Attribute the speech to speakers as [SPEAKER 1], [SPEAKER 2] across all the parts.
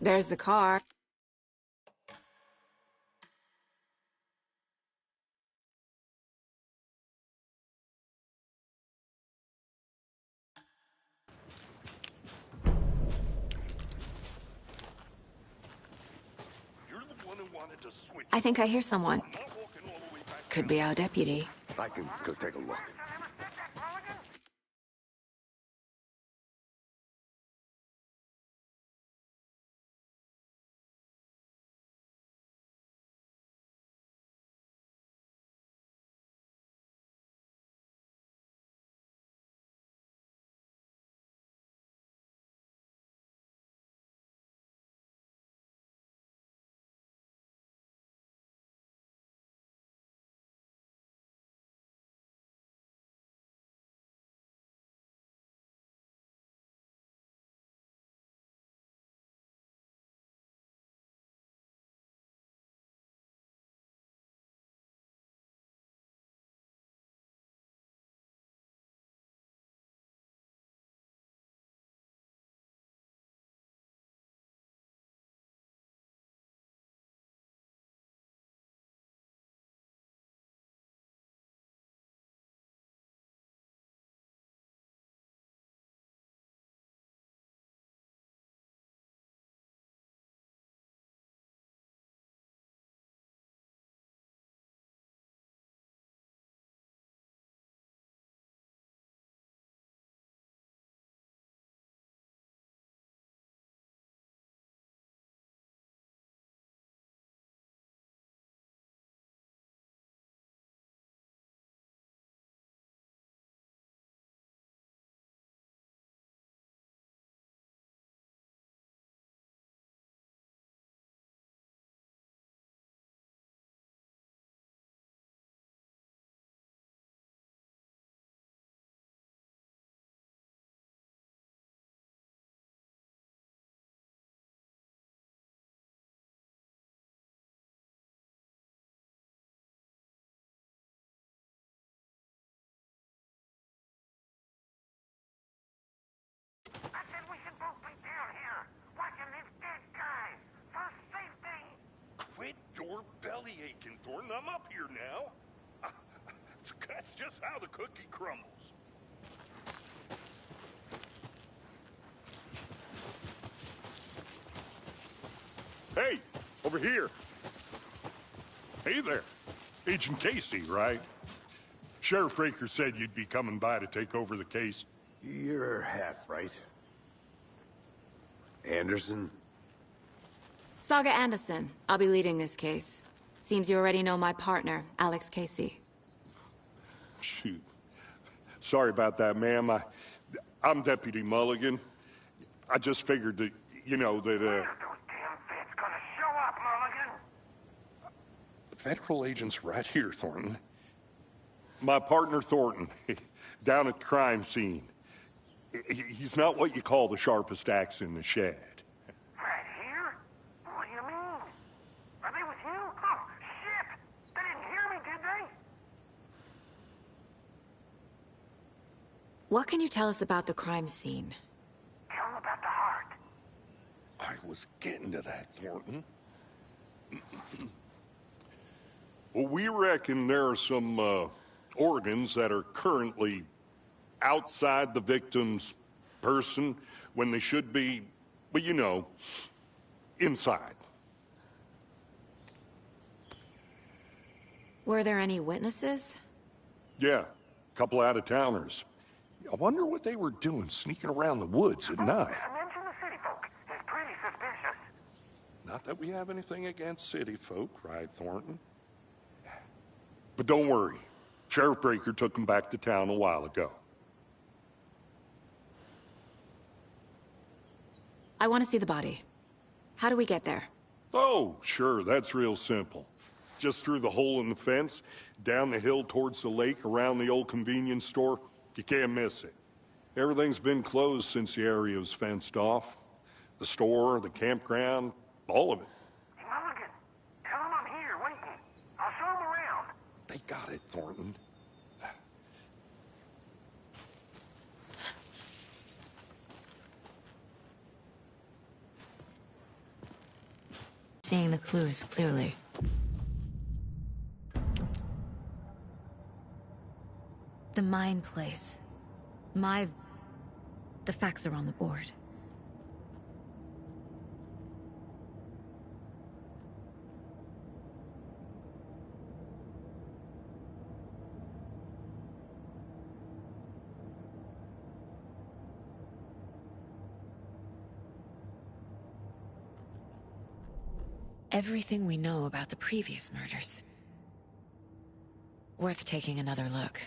[SPEAKER 1] There's the car.
[SPEAKER 2] You're the one who wanted to switch.
[SPEAKER 1] I think I hear someone.
[SPEAKER 2] I'm not walking all the way back
[SPEAKER 1] Could
[SPEAKER 2] down.
[SPEAKER 1] be our deputy.
[SPEAKER 3] I can go take a look.
[SPEAKER 4] I said we should both be down here, watching this dead guy, for safety.
[SPEAKER 2] Quit your belly aching, Thornton. I'm up here now. That's just how the cookie crumbles. Hey, over here. Hey there. Agent Casey, right? Sheriff Breaker said you'd be coming by to take over the case.
[SPEAKER 3] You're half right. Anderson?
[SPEAKER 1] Saga Anderson. I'll be leading this case. Seems you already know my partner, Alex Casey.
[SPEAKER 2] Shoot. Sorry about that, ma'am. I'm Deputy Mulligan. I just figured that, you know, that,
[SPEAKER 4] When are those damn feds gonna show up, Mulligan?
[SPEAKER 2] The federal agent's right here, Thornton. My partner, Thornton, down at the crime scene. He's not what you call the sharpest axe in the shed.
[SPEAKER 4] Right here? What do you mean? Are they with you? Oh, shit! They didn't hear me, did they?
[SPEAKER 1] What can you tell us about the crime scene?
[SPEAKER 4] Tell them about the heart.
[SPEAKER 2] I was getting to that, Thornton. Well, we reckon there are some, organs that are currently outside the victim's person when they should be, well, you know, inside.
[SPEAKER 1] Were there any witnesses?
[SPEAKER 2] Yeah, a couple out-of-towners. I wonder what they were doing sneaking around the woods at night.
[SPEAKER 4] Mention the city folk. It's pretty suspicious.
[SPEAKER 2] Not that we have anything against city folk, right, Thornton? But don't worry. Sheriff Breaker took them back to town a while ago.
[SPEAKER 1] I want to see the body. How do we get there?
[SPEAKER 2] Oh, sure, that's real simple. Just through the hole in the fence, down the hill towards the lake, around the old convenience store. You can't miss it. Everything's been closed since the area was fenced off. The store, the campground, all of it.
[SPEAKER 4] Hey, Mulligan, tell them I'm here waiting. I'll show them around.
[SPEAKER 2] They got it, Thornton.
[SPEAKER 1] seeing the clues clearly. The mine place. The facts are on the board. Everything we know about the previous murders. Worth taking another look.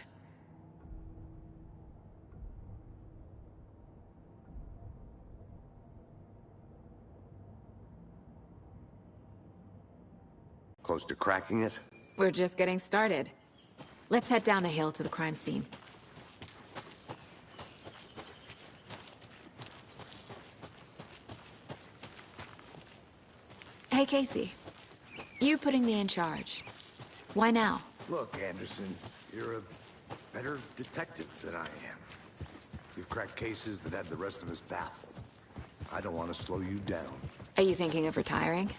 [SPEAKER 3] Close to cracking it?
[SPEAKER 1] We're just getting started. Let's head down the hill to the crime scene. Hey, Casey. You putting me in charge. Why now?
[SPEAKER 3] Look, Anderson, you're a better detective than I am. You've cracked cases that have the rest of us baffled. I don't want to slow you down.
[SPEAKER 1] Are you thinking of retiring?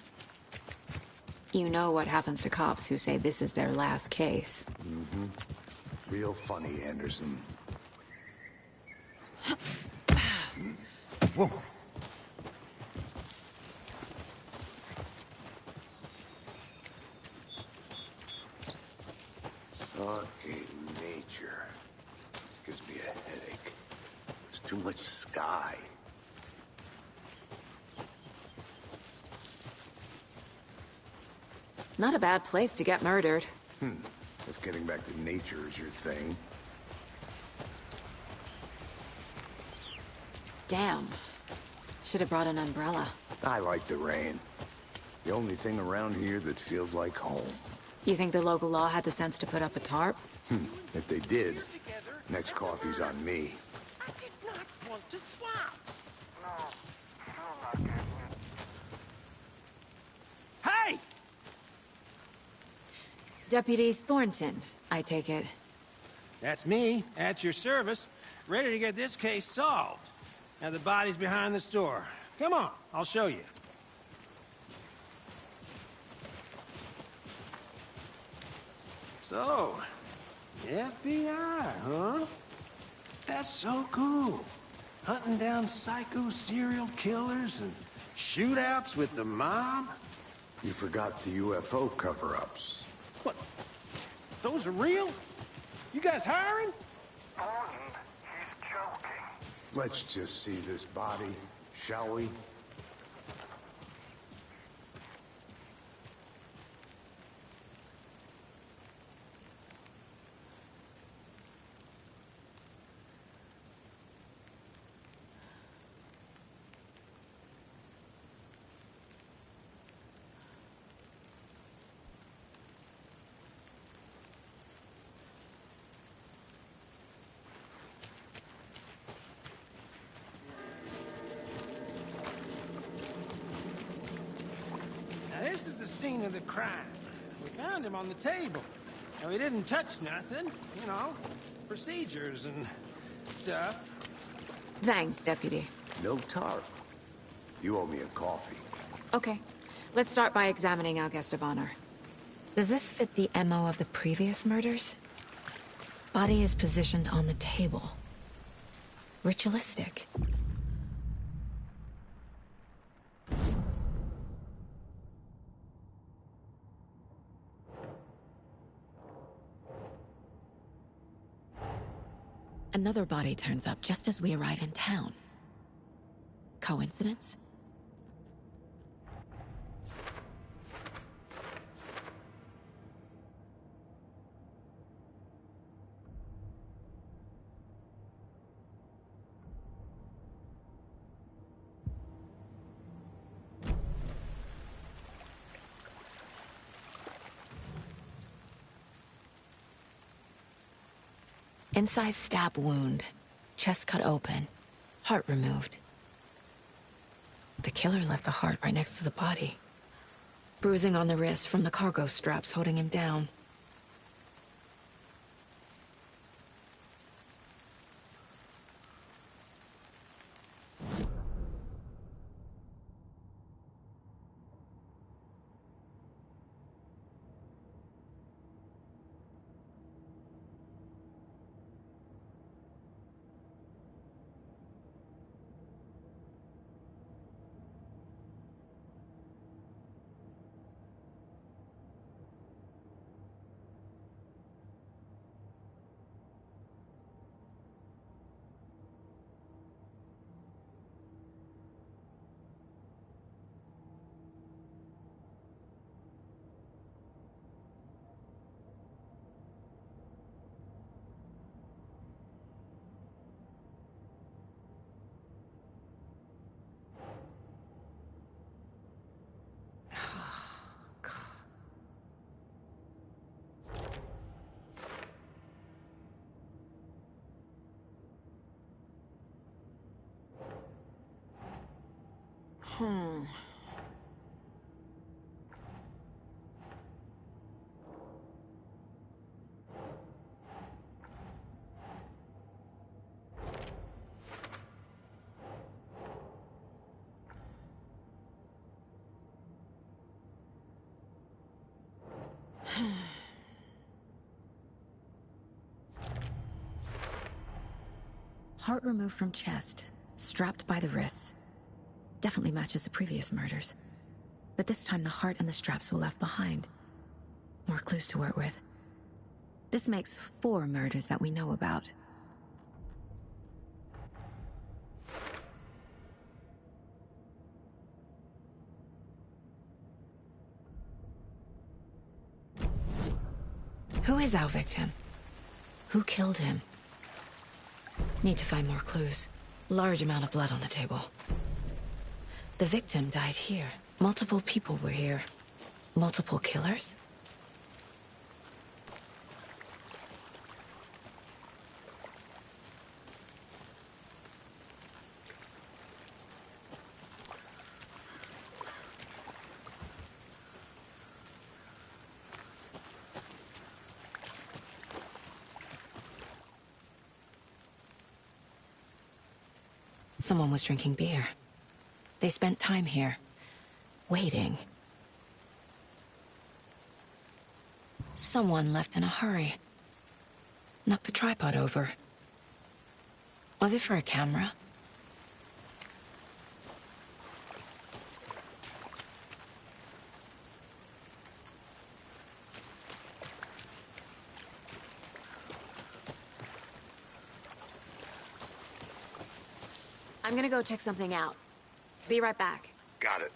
[SPEAKER 1] You know what happens to cops who say this is their last case.
[SPEAKER 3] Real funny, Anderson. Whoa. Fucking nature. Gives me a headache. There's too much sky.
[SPEAKER 1] Not a bad place to get murdered.
[SPEAKER 3] If getting back to nature is your thing.
[SPEAKER 1] Damn. Should have brought an umbrella.
[SPEAKER 3] I like the rain. The only thing around here that feels like home.
[SPEAKER 1] You think the local law had the sense to put up a tarp?
[SPEAKER 3] If they did, next coffee's on me.
[SPEAKER 4] I did not want to swap. No, I'm not getting it. Hey!
[SPEAKER 1] Deputy Thornton, I take it.
[SPEAKER 5] That's me, at your service, ready to get this case solved. Now the body's behind the store. Come on, I'll show you. So, FBI, huh? That's so cool. Hunting down psycho serial killers and shootouts with the mob.
[SPEAKER 3] You forgot the UFO cover-ups.
[SPEAKER 5] What? Those are real? You guys hiring?
[SPEAKER 4] Thornton, he's joking.
[SPEAKER 3] Let's just see this body, shall we?
[SPEAKER 5] Now this is the scene of the crime. We found him on the table. Now he didn't touch nothing, you know, procedures and stuff.
[SPEAKER 1] Thanks, Deputy.
[SPEAKER 3] No tarp. You owe me a coffee.
[SPEAKER 1] Okay. Let's start by examining our guest of honor. Does this fit the MO of the previous murders? Body is positioned on the table. Ritualistic. Another body turns up just as we arrive in town. Coincidence? Incised stab wound, chest cut open, heart removed. The killer left the heart right next to the body. Bruising on the wrist from the cargo straps holding him down. Heart removed from chest, strapped by the wrists. Definitely matches the previous murders. But this time the heart and the straps were left behind. More clues to work with. This makes 4 murders that we know about. Who is our victim? Who killed him? Need to find more clues. Large amount of blood on the table. The victim died here. Multiple people were here. Multiple killers? Someone was drinking beer. They spent time here, waiting. Someone left in a hurry. Knocked the tripod over. Was it for a camera? I'm gonna go check something out. Be right back.
[SPEAKER 3] Got it.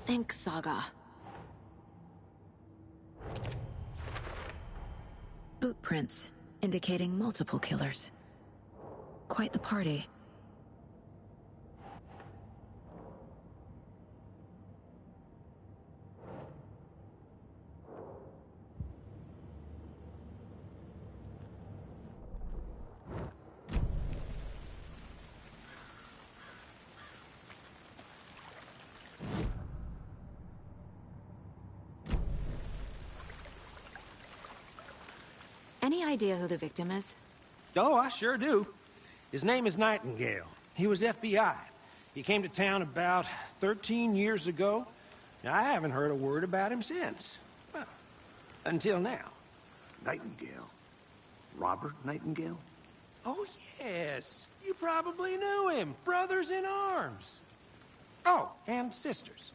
[SPEAKER 1] Think Saga. Boot prints, indicating multiple killers. Quite the party. Any idea who the victim is?
[SPEAKER 5] Oh, I sure do. His name is Nightingale. He was FBI. He came to town about 13 years ago. I haven't heard a word about him since. Well, until now.
[SPEAKER 3] Nightingale? Robert Nightingale?
[SPEAKER 5] Oh, yes. You probably knew him. Brothers in arms. Oh, and sisters.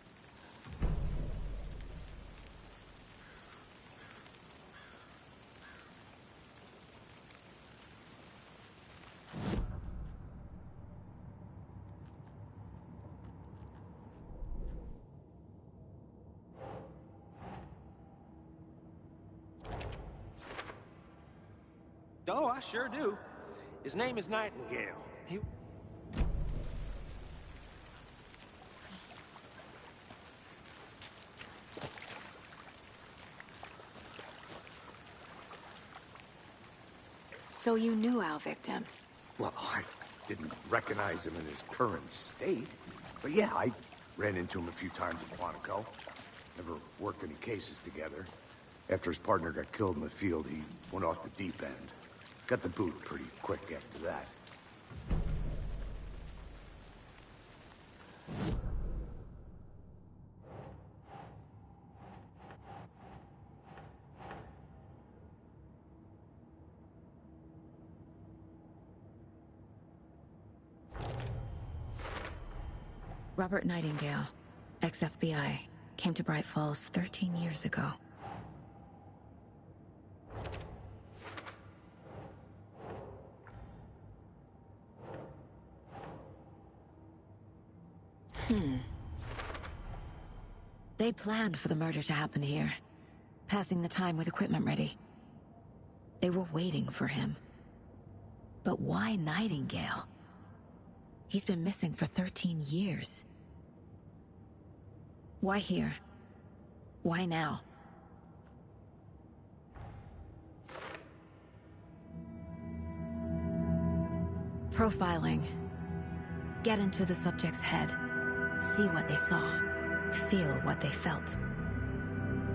[SPEAKER 5] Oh, I sure do. His name is Nightingale. He...
[SPEAKER 1] So you knew our victim?
[SPEAKER 3] Well, I didn't recognize him in his current state. But yeah, I ran into him a few times in Quantico. Never worked any cases together. After his partner got killed in the field, he went off the deep end. Got the boot pretty quick after that.
[SPEAKER 1] Robert Nightingale, ex-FBI, came to Bright Falls 13 years ago. They planned for the murder to happen here, passing the time with equipment ready. They were waiting for him. But why Nightingale? He's been missing for 13 years. Why here? Why now? Profiling. Get into the subject's head. See what they saw. Feel what they felt.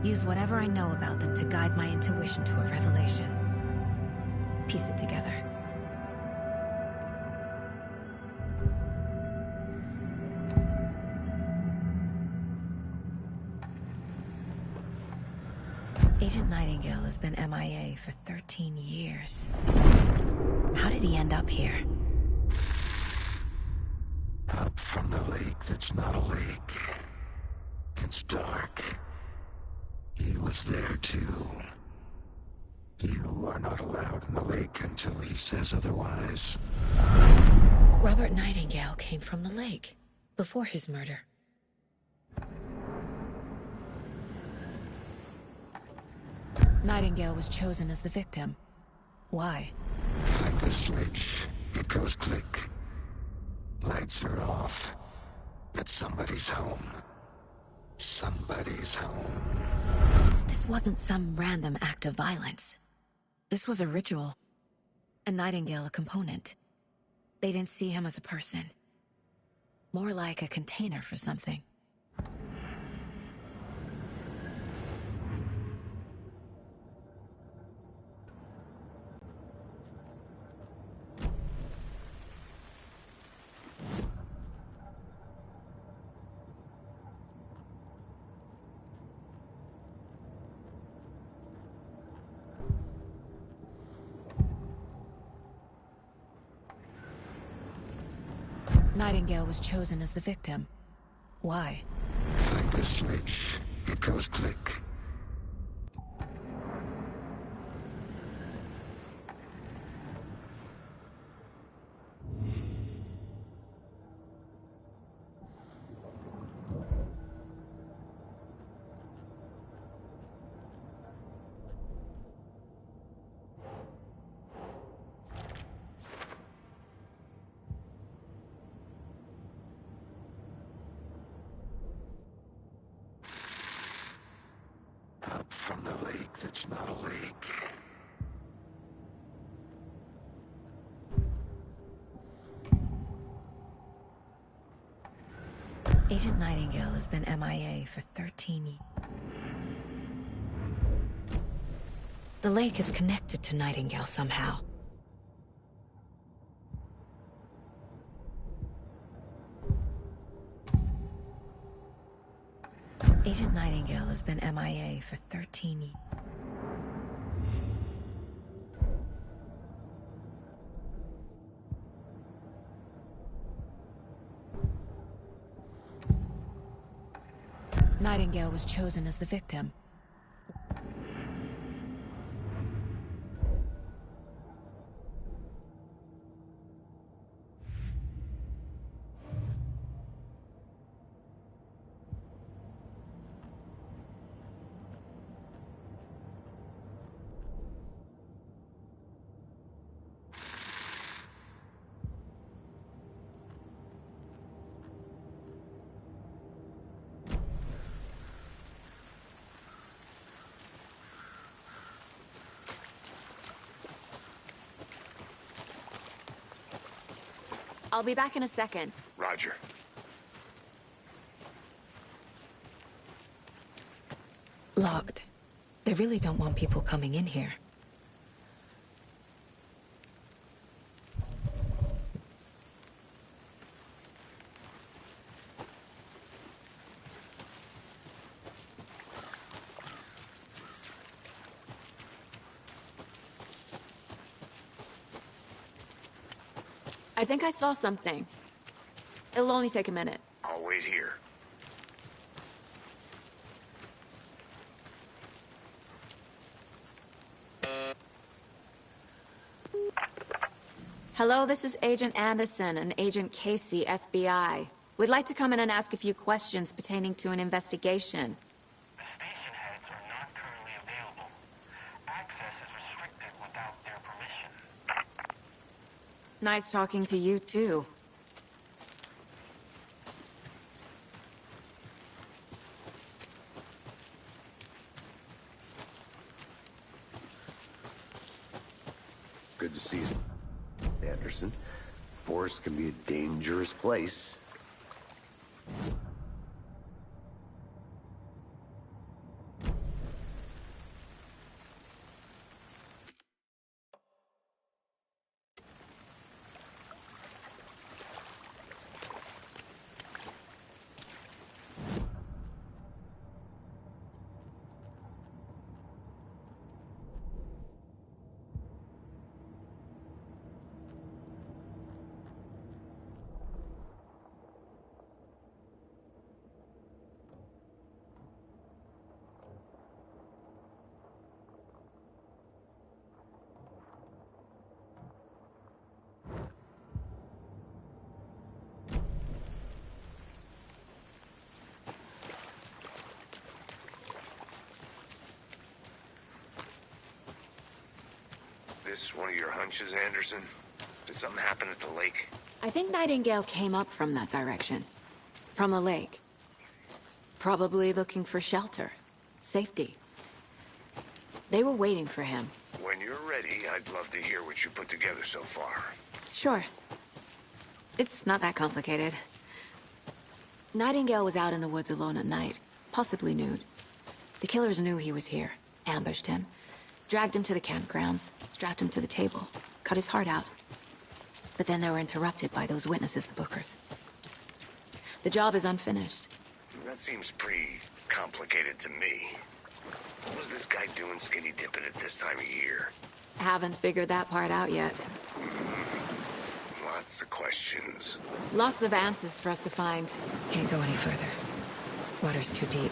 [SPEAKER 1] Use whatever I know about them to guide my intuition to a revelation. Piece it together. Agent Nightingale has been MIA for 13 years. How did he end up here?
[SPEAKER 6] Up from the lake that's not a lake. It's dark. He was there too. You are not allowed in the lake until he says otherwise.
[SPEAKER 1] Robert Nightingale came from the lake, before his murder. Nightingale was chosen as the victim. Why?
[SPEAKER 6] Flip the switch. It goes click. Lights are off. But somebody's home. Somebody's home.
[SPEAKER 1] This wasn't some random act of violence. This was a ritual. And Nightingale a component. They didn't see him as a person. More like a container for something. Nightingale was chosen as the victim. Why?
[SPEAKER 6] Flip the switch. It goes click. Up from the lake that's not a lake.
[SPEAKER 1] Agent Nightingale has been MIA for 13 years. The lake is connected to Nightingale somehow. Agent Nightingale has been MIA for 13 years. Nightingale was chosen as the victim. I'll be back in a second.
[SPEAKER 3] Roger.
[SPEAKER 1] Locked. They really don't want people coming in here. I think I saw something. It'll only take a minute.
[SPEAKER 3] I'll wait here.
[SPEAKER 1] Hello, this is Agent Anderson and Agent Casey, FBI. We'd like to come in and ask a few questions pertaining to an investigation.
[SPEAKER 4] The station heads are not currently available. Access is restricted without their permission.
[SPEAKER 1] Nice talking to you, too.
[SPEAKER 3] Good to see you, Sanderson. Forest can be a dangerous place.
[SPEAKER 4] This one of your hunches, Anderson? Did something happen at the lake?
[SPEAKER 1] I think Nightingale came up from that direction. From the lake. Probably looking for shelter. Safety. They were waiting for him.
[SPEAKER 4] When you're ready, I'd love to hear what you put together so far.
[SPEAKER 1] Sure. It's not that complicated. Nightingale was out in the woods alone at night, possibly nude. The killers knew he was here, ambushed him, dragged him to the campgrounds, strapped him to the table, cut his heart out. But then they were interrupted by those witnesses, the Bookers. The job is unfinished.
[SPEAKER 4] That seems pretty complicated to me. What was this guy doing skinny dipping at this time of year?
[SPEAKER 1] Haven't figured that part out yet.
[SPEAKER 4] Lots of questions.
[SPEAKER 1] Lots of answers for us to find. Can't go any further. Water's too deep.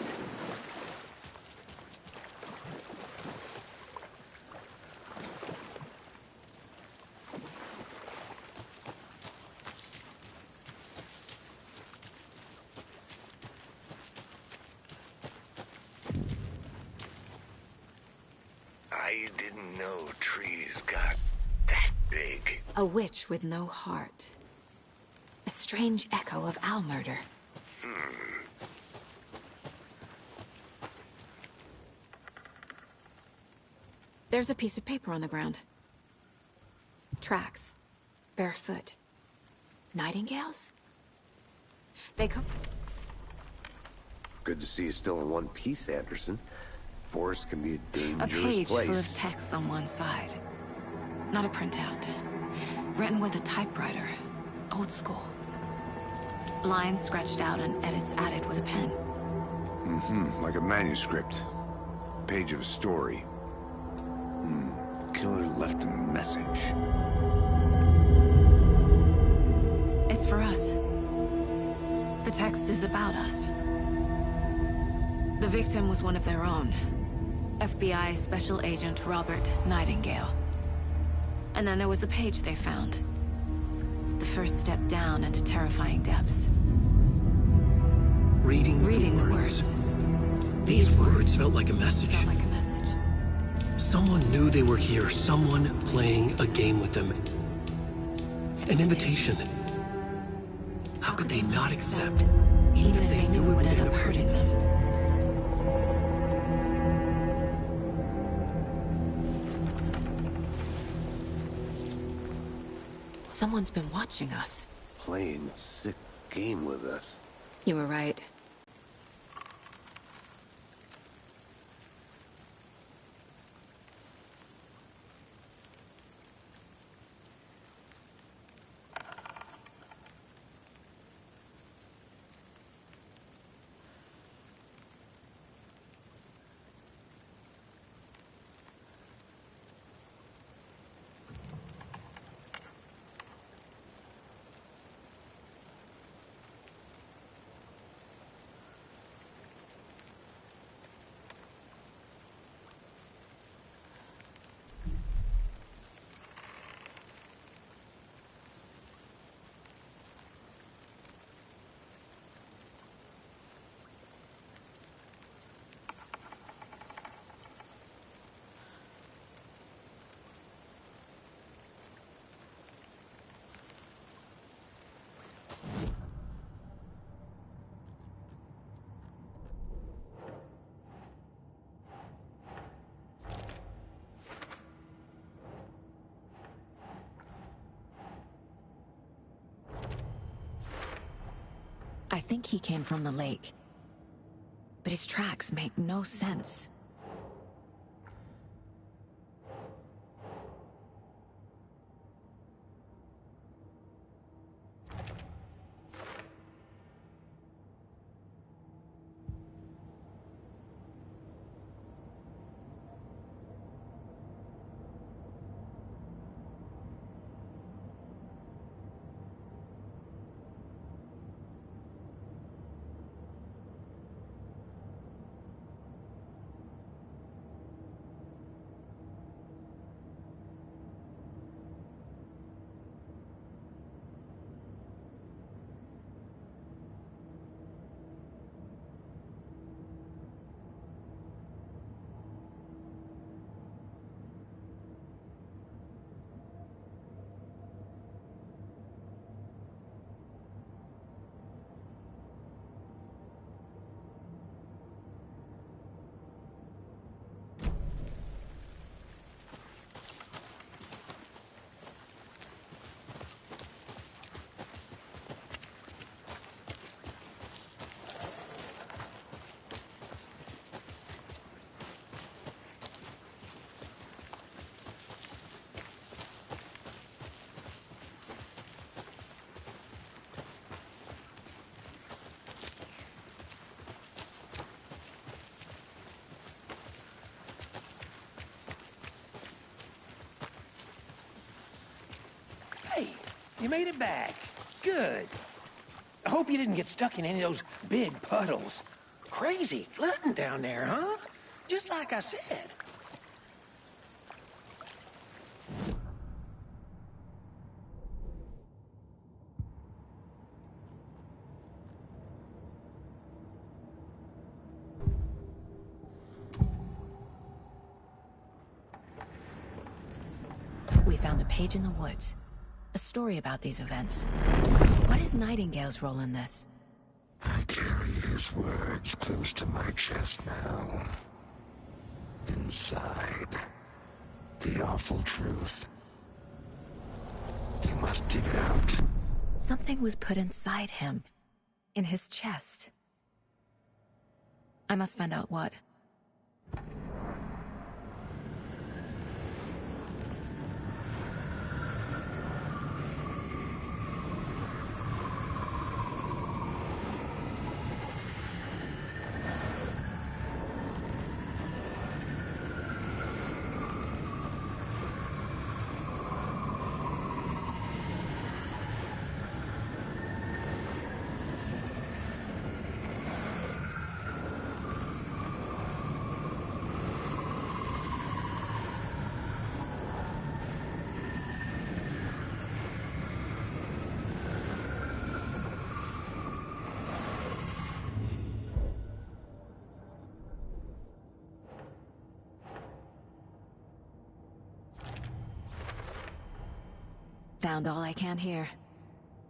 [SPEAKER 4] I didn't know trees got that big.
[SPEAKER 1] A witch with no heart. A strange echo of owl murder. There's a piece of paper on the ground. Tracks. Barefoot. Nightingales? They come...
[SPEAKER 3] Good to see you still in one piece, Anderson. Forest can be a dangerous
[SPEAKER 1] A page
[SPEAKER 3] place.
[SPEAKER 1] full of text on one side. Not a printout. Written with a typewriter. Old school. Lines scratched out and edits added with a pen.
[SPEAKER 3] Like a manuscript. Page of a story. Killer left a message.
[SPEAKER 1] It's for us. The text is about us. The victim was one of their own. FBI Special Agent Robert Nightingale. And then there was the page they found. The first step down into terrifying depths.
[SPEAKER 7] Reading
[SPEAKER 1] the
[SPEAKER 7] words.
[SPEAKER 1] words.
[SPEAKER 7] These words felt like a message.
[SPEAKER 1] Felt like a message.
[SPEAKER 7] Someone knew they were here, someone playing a game with them. An invitation. How could they not accept,
[SPEAKER 1] Even if they knew it would end up hurting them. Someone's been watching us.
[SPEAKER 3] Playing a sick game with us.
[SPEAKER 1] You were right. think he came from the lake. But his tracks make no sense.
[SPEAKER 5] Hey, you made it back. Good. I hope you didn't get stuck in any of those big puddles. Crazy flooding down there, huh? Just like I said.
[SPEAKER 1] We found a page in the woods. A story about these events. What is Nightingale's role in this?
[SPEAKER 6] I carry his words close to my chest now. Inside, the awful truth. You must dig it out.
[SPEAKER 1] Something was put inside him. In his chest. I must find out what. Found all I can here.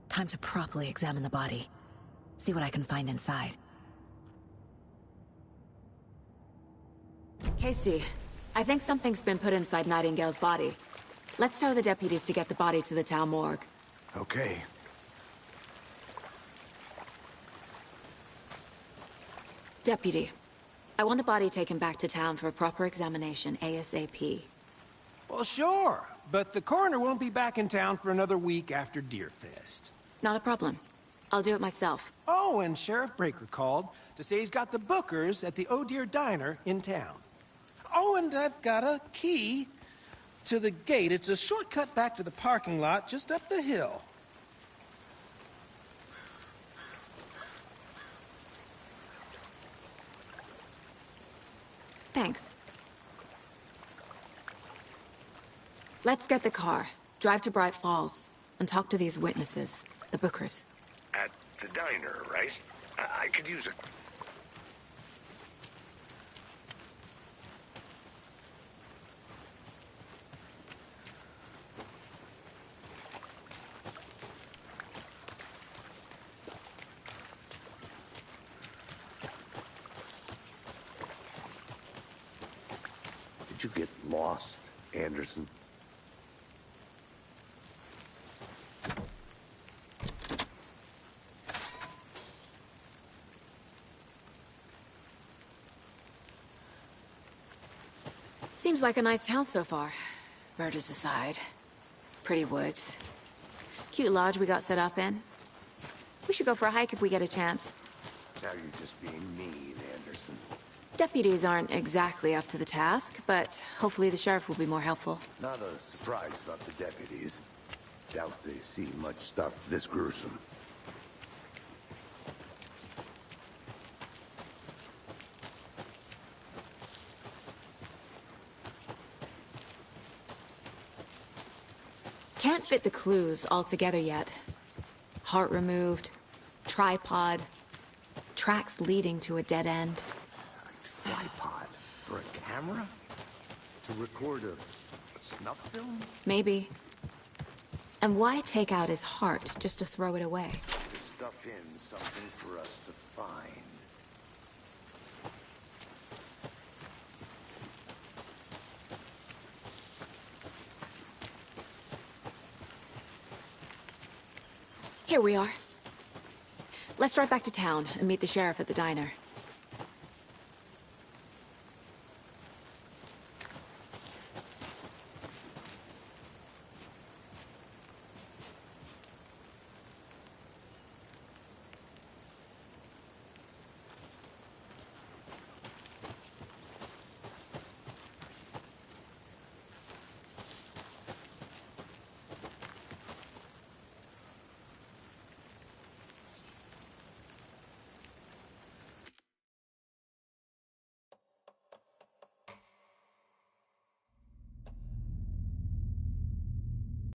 [SPEAKER 1] Time to properly examine the body. See what I can find inside. Casey, I think something's been put inside Nightingale's body. Let's tell the deputies to get the body to the town morgue.
[SPEAKER 3] Okay.
[SPEAKER 1] Deputy, I want the body taken back to town for a proper examination ASAP.
[SPEAKER 5] Well, sure, but the coroner won't be back in town for another week after Deerfest.
[SPEAKER 1] Not a problem. I'll do it myself.
[SPEAKER 5] Oh, and Sheriff Breaker called to say he's got the Bookers at the Oh Deer Diner in town. Oh, and I've got a key to the gate. It's a shortcut back to the parking lot just up the hill.
[SPEAKER 1] Thanks. Let's get the car, drive to Bright Falls, and talk to these witnesses, the Bookers.
[SPEAKER 3] At the diner, right? I could use it. Did you get lost, Anderson?
[SPEAKER 1] Seems like a nice town so far. Murders aside. Pretty woods. Cute lodge we got set up in. We should go for a hike if we get a chance.
[SPEAKER 3] Now you're just being mean, Anderson.
[SPEAKER 1] Deputies aren't exactly up to the task, but hopefully the sheriff will be more helpful.
[SPEAKER 3] Not a surprise about the deputies. Doubt they see much stuff this gruesome.
[SPEAKER 1] Can't fit the clues all together yet. Heart removed, tripod, tracks leading to a dead end.
[SPEAKER 3] A tripod? For a camera? To record a snuff film?
[SPEAKER 1] Maybe. And why take out his heart just to throw it away?
[SPEAKER 3] To stuff in something for us to find.
[SPEAKER 1] Here we are. Let's drive back to town and meet the sheriff at the diner.